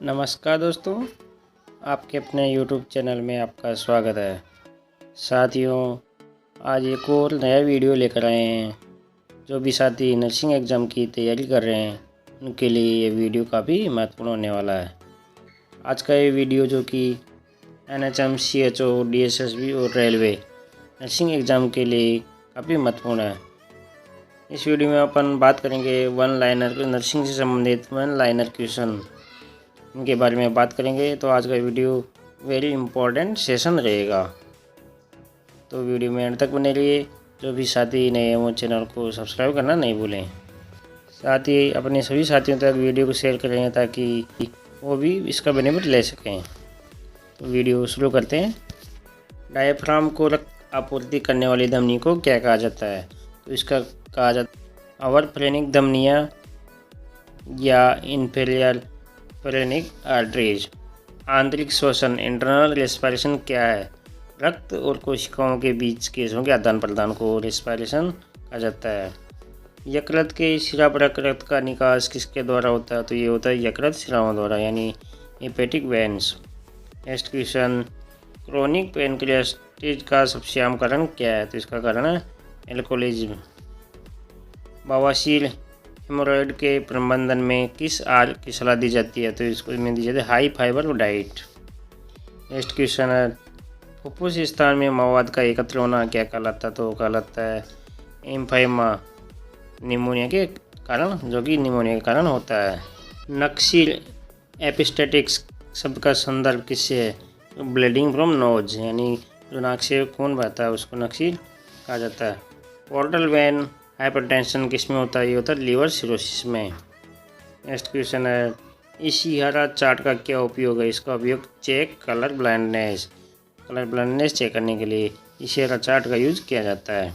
नमस्कार दोस्तों, आपके अपने YouTube चैनल में आपका स्वागत है। साथियों, आज एक और नया वीडियो लेकर आए हैं। जो भी साथी नर्सिंग एग्ज़ाम की तैयारी कर रहे हैं उनके लिए ये वीडियो काफ़ी महत्वपूर्ण होने वाला है। आज का ये वीडियो जो कि NHM, CHO, DSSB और रेलवे नर्सिंग एग्ज़ाम के लिए काफ़ी महत्वपूर्ण है। इस वीडियो में अपन बात करेंगे वन लाइनर नर्सिंग से संबंधित वन लाइनर क्वेश्चन इनके बारे में बात करेंगे। तो आज का वीडियो वेरी इंपॉर्टेंट सेशन रहेगा, तो वीडियो में एंड तक बने रहिए। जो भी साथी नए हैं वो चैनल को सब्सक्राइब करना नहीं भूलें। साथ ही अपने सभी साथियों तक वीडियो को शेयर करें ताकि वो भी इसका बेनिफिट ले सकें। तो वीडियो शुरू करते हैं। डायफ्राम को रक्त आपूर्ति करने वाली धमनी को क्या कहा जाता है? तो इसका कहा जाता है अवर फ्रेनिक धमनियाँ या इन्फीरियर फ्रेनिक आर्टरीज। आंतरिक श्वसन इंटरनल रेस्पिरेशन क्या है? रक्त और कोशिकाओं के बीच गैसों के आदान प्रदान को रेस्पिरेशन कहा जाता है। यकृत के शिरापरक रक्त का निकास किसके द्वारा होता है? तो ये होता है यकृत शिराओं द्वारा, यानी hepatic veins. Next question, chronic pancreatitis का सबसे आम कारण क्या है? तो इसका कारण है एल्कोहलिज्म। बवासीर हेमोरॉयड के प्रबंधन में किस आहार की सलाह दी जाती है? तो इसको में दी जाती है high fibre diet. Next question है, फुफ्फुस स्थान में मवाद का एकत्र होना क्या कहलाता है? तो कहलाता है एम्फाइमा, निमोनिया के कारण, जो कि निमोनिया के कारण होता है। नक्सील एपिस्टेटिक्स शब्द का संदर्भ किससे है? तो ब्लीडिंग फ्रॉम नोज, यानी जो नाक से खून बहता है उसको नक्सील कहा जाता है। पोर्टल वेन हाइपरटेंशन किस में होता है? ये होता है लीवर सिरोसिस में। नेक्स्ट क्वेश्चन है, इशिहारा चार्ट का क्या उपयोग है? इसका उपयोग चेक कलर ब्लाइंडनेस चेक करने के लिए इशिहारा चार्ट का यूज किया जाता है।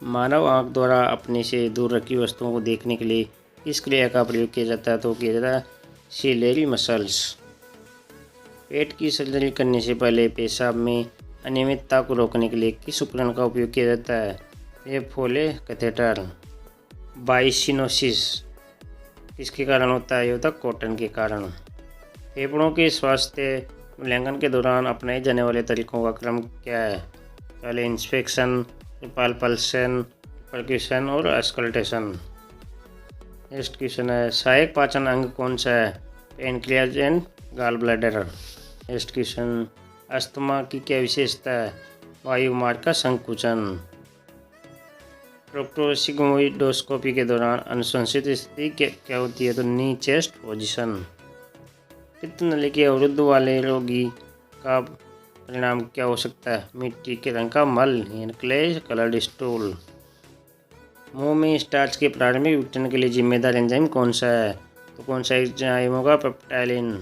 मानव आंख द्वारा अपने से दूर रखी वस्तुओं को देखने के लिए किस क्रिया का प्रयोग किया जाता है? तो किया जाता है सिलेरी मसल्स। पेट की सर्जरी करने से पहले पेशाब में अनियमितता को रोकने के लिए किस उपकरण का उपयोग किया जाता है? ये फोले कैथेटर। बाइसिनोसिस किसके कारण होता है? ये होता है कॉटन के कारण। फेफड़ों के स्वास्थ्य मूल्यांकन के दौरान अपनाए जाने वाले तरीकों का क्रम क्या है? पहले इंस्पेक्शन, पाल्पेशन, परक्यूशन और अस्कल्टेशन। नेक्स्ट क्वेश्चन है, सहायक पाचन अंग कौन सा है? Pancreas and gall bladder. Next question, asthma की क्या विशेषता है? वायु मार्ग का संकुचन। प्रोक्टोसिग्मोइडोस्कोपी के दौरान अनुशंसित स्थिति क्या होती है? तो नी चेस्ट पोजीशन। पित्त नली के अवरुद्ध वाले रोगी का परिणाम क्या हो सकता है? मिट्टी के रंग का मल, यानी क्ले कलर्ड स्टूल। मुंह में स्टार्च के प्रारंभिक विघटन के लिए जिम्मेदार एंजाइम कौन सा है? तो कौन सा एंजाइम होगा? पेप्टाइलिन।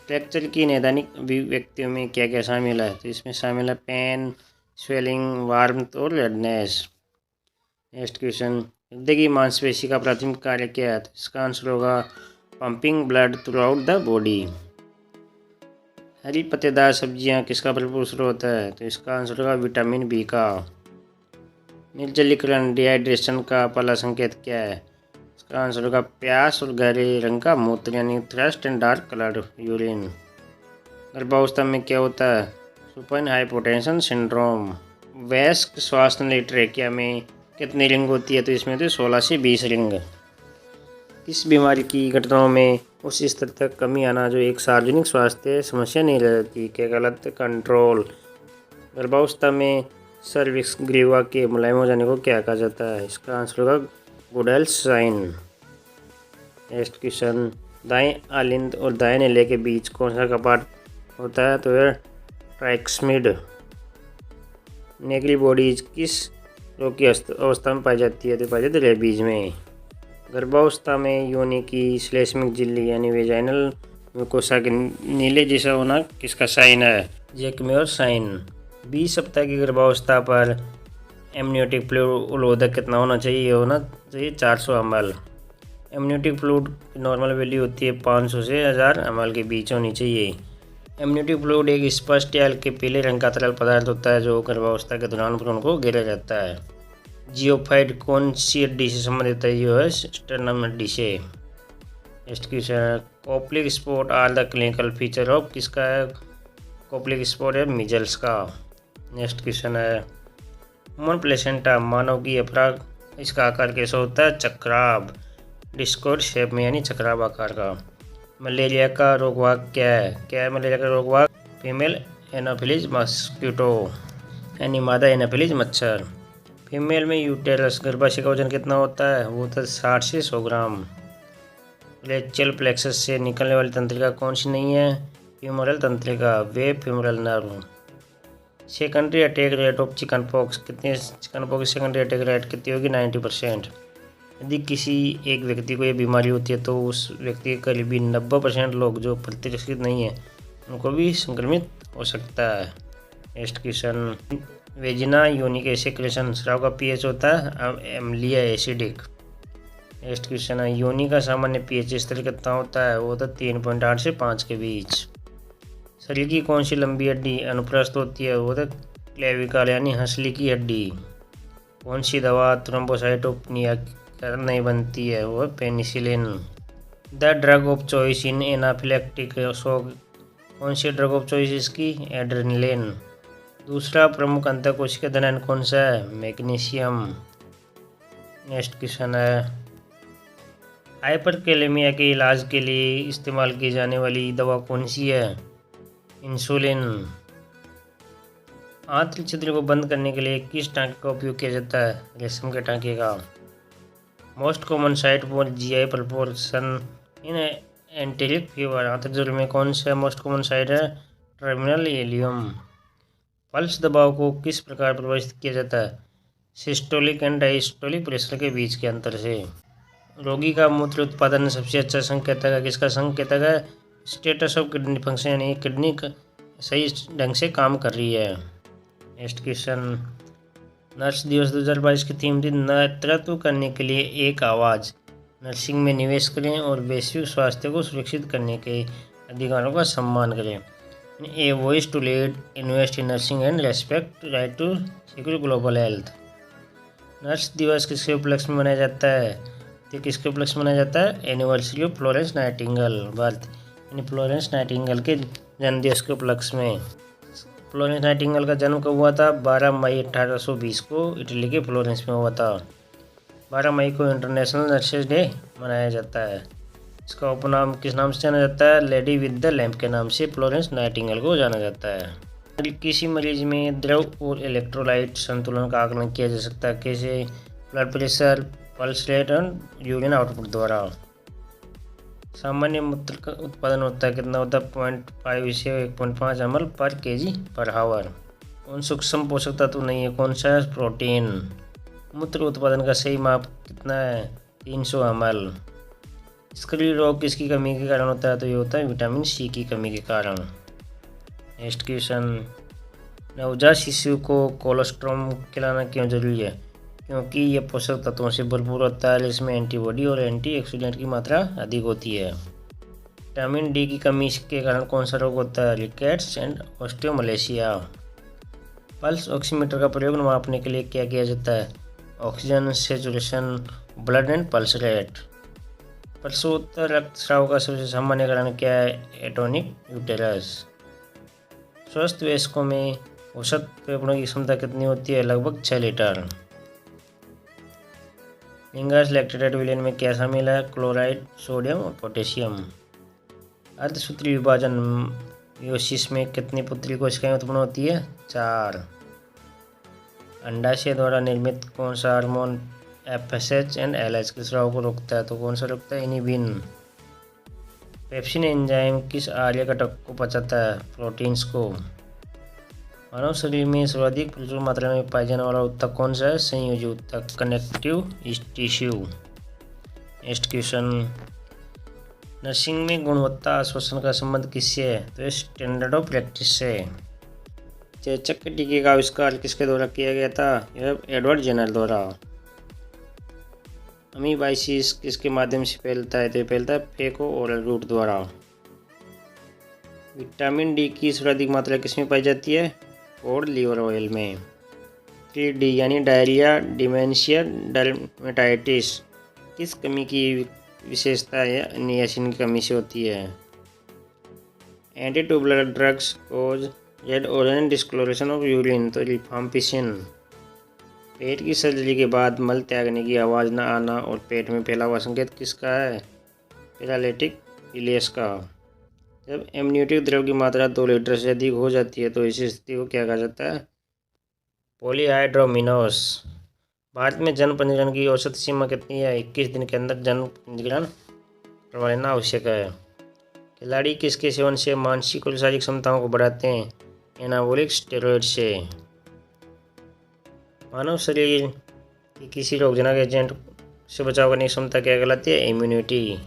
फ्रैक्चर की नैदानिक अभिव्यक्तियों में क्या क्या शामिल है? तो इसमें शामिल है पेन, स्वेलिंग, वार्मथ और रेडनेस। नेक्स्ट क्वेश्चन, हृदय की मांसपेशी का प्राथमिक कार्य क्या है? तो इसका आंसर होगा pumping blood throughout the body. हरी पत्तेदार सब्जियां किसका भरपूर स्रोत है? तो इसका आंसर होगा विटामिन बी का। निर्जलीकरण डिहाइड्रेशन का पहला संकेत क्या है? इसका आंसर होगा प्यास और गहरे रंग का मूत्र, यानी thrust and dark coloured urine. गर्भावस्था में क्या होता है? Supine hypotension syndrome. वयस्क श्वास नली ट्रेकिया में कितनी रिंग होती है? तो इसमें तो 16 से 20 रिंग। किस बीमारी की घटनाओं में उस स्तर तक कमी आना जो एक सार्वजनिक स्वास्थ्य समस्या नहीं रहती? क्या गलत कंट्रोल। गर्भावस्था में सर्विक्स ग्रीवा के मुलायम हो जाने को क्या कहा जाता है? इसका आंसर होगा गुडेल्स साइन। नेक्स्ट क्वेश्चन, दाएं आलिंद और दाएं नेले के बीच कौन सा कपाट होता है? तो यह ट्राइक्समिड। नेगली बॉडीज किस रोग की अवस्था में पाई जाती है? तो पाई जाती है रेबीज में। गर्भावस्था में योनि की श्लेष्मिक झिल्ली, यानी वेजाइनल म्यूकोसा के नीले जैसा होना किसका साइन है? जैकम्योर साइन। 20 सप्ताह की गर्भावस्था पर एमनियोटिक फ्लूइड उलोदक कितना होना चाहिए? होना चाहिए 400 ml। एमनियोटिक फ्लूइड की नॉर्मल वैल्यू होती है 500 से 1000 ml के बीच होनी चाहिए। एमनियोटिक फ्लूइड एक स्पष्ट या हल्के पीले रंग का तरल पदार्थ होता है जो गर्भावस्था के दौरान भ्रूण को घेरा जाता है। जियोफाइट कौन सी हड्डी से संबंधित है? जो है स्टर्नम हड्डी से। नेक्स्ट क्वेश्चन है Koplik spot are the clinical feature of किसका है? कोप्लिक स्पॉट है मिजल्स का। नेक्स्ट क्वेश्चन है ह्यूमन प्लेसेंटा मानव की अपराग इसका आकार कैसा होता है? चक्राब, डिस्कोड शेप में यानी चक्राब आकार का। मलेरिया का रोगवाहक क्या है मलेरिया का रोगवाहक? फीमेल एनाफिलीज मस्कीटो यानी मादा एनाफिलीज मच्छर। फीमेल में यूटेरस गर्भाशय का वजन कितना होता है? वो होता है 60 से 100 ग्राम। ब्रेचियल प्लेक्सस से निकलने वाली तंत्रिका कौन सी नहीं है? फ्यूमरल तंत्रिका, वेब femoral nerve. Secondary attack rate of chickenpox कितनी? Chickenpox secondary attack rate कितनी होगी? 90%। यदि किसी एक व्यक्ति को ये बीमारी होती है तो उस व्यक्ति के करीबी 90% लोग जो प्रतिरक्षित नहीं है उनको भी संक्रमित हो सकता है। नेक्स्ट क्वेश्चन वेजिना योनिक एसिक्रेशन स्राव का पीएच होता है अम्लीय एसिडिक। नेक्स्ट क्वेश्चन है योनि का सामान्य पीएच स्तर कितना होता है? वो होता है 3.8 से 5 के बीच। शरीर की कौन सी लंबी हड्डी अनुप्रस्थ होती है? वो होता है क्लेविकल यानी हंसली की हड्डी। कौन सी दवा थ्रोम्बोसाइटोपेनिया कारण नहीं बनती है? वो penicillin. The drug of choice in anaphylactic shock कौन सी ड्रग ऑफ चॉइस इसकी? एड्रेनलिन। दूसरा प्रमुख अंतःकोशिका धनायन कौन सा है? मैग्नीशियम। नेक्स्ट क्वेश्चन है हाइपरकैलेमिया के इलाज के लिए इस्तेमाल की जाने वाली दवा कौन सी है? इंसुलिन। आंतरिक छिद्र को बंद करने के लिए किस टांके का उपयोग किया जाता है? रेशम के टांके का। Most common site for GI proportion in enteric fever आंतरिक छिद्र में कौन सा मोस्ट कॉमन साइट है? Terminal allium. पल्स दबाव को किस प्रकार प्रभावित किया जाता है? सिस्टोलिक एंड डायस्टोलिक प्रेशर के बीच के अंतर से। रोगी का मूत्र उत्पादन सबसे अच्छा संकेतक है किसका? संकेतक है स्टेटस ऑफ किडनी फंक्शन यानी किडनी सही ढंग से काम कर रही है। नेक्स्ट क्वेश्चन नर्स दिवस 2022 की थीम थी नेतृत्व करने के लिए एक आवाज़। नर्सिंग में निवेश करें और वैश्विक स्वास्थ्य को सुरक्षित करने के अधिकारों का सम्मान करें। A voice to lead invest in nursing and respect right to secure global health. Nurse दिवस किसके उपलक्ष्य में मनाया जाता है? तो किसके उपलक्ष्य में मनाया जाता है? Anniversary of Florence Nightingale birth यानी फ्लोरेंस नाइटिंगेल के जन्मदिवस के उपलक्ष्य में। फ्लोरेंस नाइटिंगेल का जन्म कब हुआ था? 12 मई 1820 को इटली के फ्लोरेंस में हुआ था। 12 मई को इंटरनेशनल नर्सेज डे मनाया जाता है। इसका उपनाम किस नाम से जाना जाता है? लेडी विद द लैम्प के नाम से फ्लोरेंस नाइटिंगेल को जाना जाता है। किसी मरीज में द्रव और इलेक्ट्रोलाइट संतुलन का आकलन किया जा सकता है कैसे? ब्लड प्रेशर, पल्स रेट और यूरिन आउटपुट द्वारा। सामान्य मूत्र का उत्पादन होता है कितना होता है? 0.5 से 1.5 ml पर kg पर हावर। कौन सूक्ष्म पोषक तत्व नहीं है? कौन सा है? प्रोटीन। मूत्र उत्पादन का सही माप कितना है? 300 ml। स्क्रीन रोग किसकी कमी के कारण होता है? तो ये होता है विटामिन सी की कमी के कारण। नेक्स्ट क्वेश्चन नवजात शिशु को कोलोस्ट्रम खिलाना क्यों जरूरी है? क्योंकि ये पोषक तत्वों से भरपूर होता है, इसमें एंटीबॉडी और एंटीऑक्सीडेंट की मात्रा अधिक होती है। विटामिन डी की कमी के कारण कौन सा रोग होता है? Rickets and osteomalacia. Pulse oximeter का प्रयोग मापने के लिए क्या किया जाता है? Oxygen saturation, blood and pulse rate. प्रसूति रक्तस्राव का सबसे सामान्य कारण क्या है? Atonic uterus. स्वस्थ वयस्कों में औसत फेफड़ों की क्षमता कितनी होती है? लगभग 6 लीटर। लिंगार्स लैक्टेटेड विलेन में क्या शामिल है? क्लोराइड, सोडियम और पोटेशियम। अर्धसूत्री विभाजन मियोसिस में कितनी पुत्री कोशिकाएं उत्पन्न होती है? 4। अंडाशय द्वारा निर्मित कौन सा हार्मोन FSH एंड LH के स्राव को रोकता है? तो कौन सा रोकता है? इनिबिन। पेप्सिन एंजाइम किस आर्य घटक को पचाता है? प्रोटीन्स को। मानव शरीर में सर्वाधिक प्रचुर मात्रा में पाए जाने वाला ऊतक कौन सा है? संयोजी ऊतक, connective tissue. Next question nursing में गुणवत्ता आश्वासन का संबंध किससे है? तो स्टैंडर्ड ऑफ प्रैक्टिस से। चेचक के टीके का आविष्कार किसके द्वारा किया गया था? यह एडवर्ड जेनर द्वारा। अमीबाइसिस किसके माध्यम से फैलता है? तो फैलता है फेको ओरल रूट द्वारा। विटामिन डी की सर्वाधिक मात्रा किसमें पाई जाती है? और लीवर ऑयल में। 3D यानी डायरिया, डिमेंशिया, डर्मेटाइटिस किस कमी की विशेषता या नियासिन की कमी से होती है। Anti tubular drugs cause red orange discolouration of urine तो रिफाम्पिसिन। पेट की सर्जरी के बाद मल त्यागने की आवाज़ न आना और पेट में फैला हुआ संकेत किसका है? पैरालिटिक इलियस का। जब एमनियोटिक द्रव की मात्रा 2 लीटर से अधिक हो जाती है तो इस स्थिति को क्या कहा जाता है? पॉलीहाइड्रोमिनोस। भारत में जन्म पंजीकरण की औसत सीमा कितनी है? 21 दिन के अंदर जन्म पंजीकरण करवा लेना आवश्यक है। खिलाड़ी किसके सेवन से मानसिक और शारीरिक क्षमताओं को बढ़ाते हैं? एनाबॉलिक स्टेरॉयड से। मानव शरीर की किसी रोगजनक एजेंट से बचाव करने की क्षमता क्या कहलाती है? इम्यूनिटी।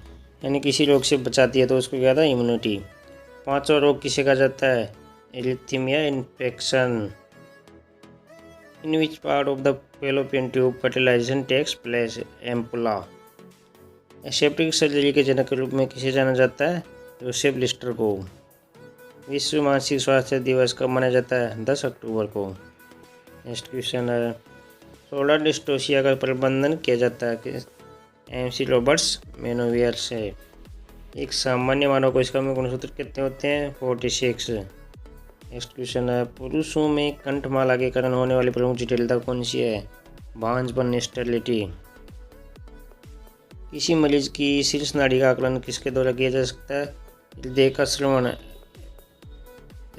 यानी किसी रोग से बचाती है तो उसको क्या कहता है? इम्यूनिटी। 5वां रोग किसे कहा जाता है? Arrhythmia infection. In which part of the Fallopian tube fertilization takes place? Ampulla. Aseptic surgery के जनक के रूप में किसे जाना जाता है? जोसेफ लिस्टर को। विश्व मानसिक स्वास्थ्य दिवस कब मनाया जाता है? 10 अक्टूबर को। नेक्स्ट क्वेश्चन है, सोलर डिस्टोसिया का प्रबंधन किया जाता है? एमसी रॉबर्ट्स मेनोवियर से। एक सामान्य मानव कोशिका में गुणसूत्र कितने होते हैं? 46। नेक्स्ट क्वेश्चन है, पुरुषों में कंठमाला के कारण होने वाली प्रमुख जटिलता कौन सी है? भांजपन स्टेरिलिटी। किसी मरीज की शीर्ष नाड़ी का आकलन किसके द्वारा किया जा सकता है? हृदय का श्रवण,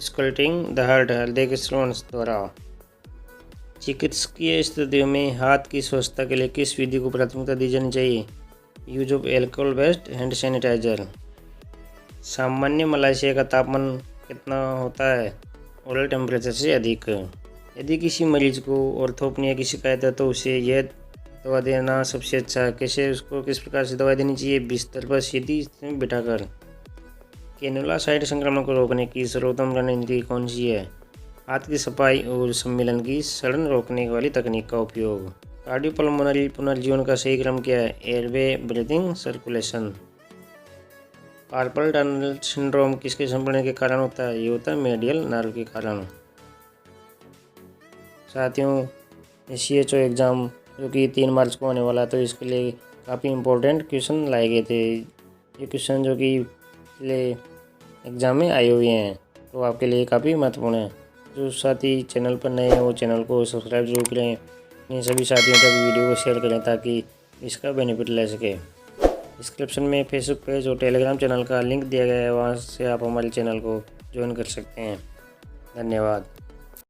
स्कल्टिंग द हार्ट, हृदय के श्रवण द्वारा। चिकित्सकीय स्थितियों में हाथ की स्वच्छता के लिए किस विधि को प्राथमिकता दी जानी चाहिए? Use of alcohol based hand sanitiser. सामान्य मलाशय का तापमान कितना होता है? ओरल टेम्परेचर से अधिक। यदि किसी मरीज को ऑर्थोपनिया की शिकायत है तो उसे यह दवा देना सबसे अच्छा है। कैसे उसको किस प्रकार से दवा देनी चाहिए? बिस्तर पर सीधी बिठाकर। कैनुला साइट संक्रमण को रोकने की सर्वोत्तम रणनीति कौन सी है? हाथ की सफाई और सम्मिलन की सड़न रोकने वाली तकनीक का उपयोग। कार्डियोपल्मोनरी पुनर्जीवन का सही क्रम क्या है? Airway, breathing, circulation. Carpal tunnel syndrome किसके संपीड़न के कारण होता है? ये होता है मेडियल नर्व के कारण। साथियों, CHO एग्ज़ाम जो कि 3 मार्च को होने वाला है तो इसके लिए काफ़ी इम्पोर्टेंट क्वेश्चन लाए गए थे। ये क्वेश्चन जो कि पिछले एग्ज़ाम में आए हुए हैं तो आपके लिए काफ़ी महत्वपूर्ण है। जो साथी चैनल पर नए हैं वो चैनल को सब्सक्राइब जरूर करें। अपने सभी साथियों तक वीडियो को शेयर करें ताकि इसका बेनिफिट ले सके। डिस्क्रिप्शन में फेसबुक पेज और टेलीग्राम चैनल का लिंक दिया गया है, वहाँ से आप हमारे चैनल को ज्वाइन कर सकते हैं। धन्यवाद।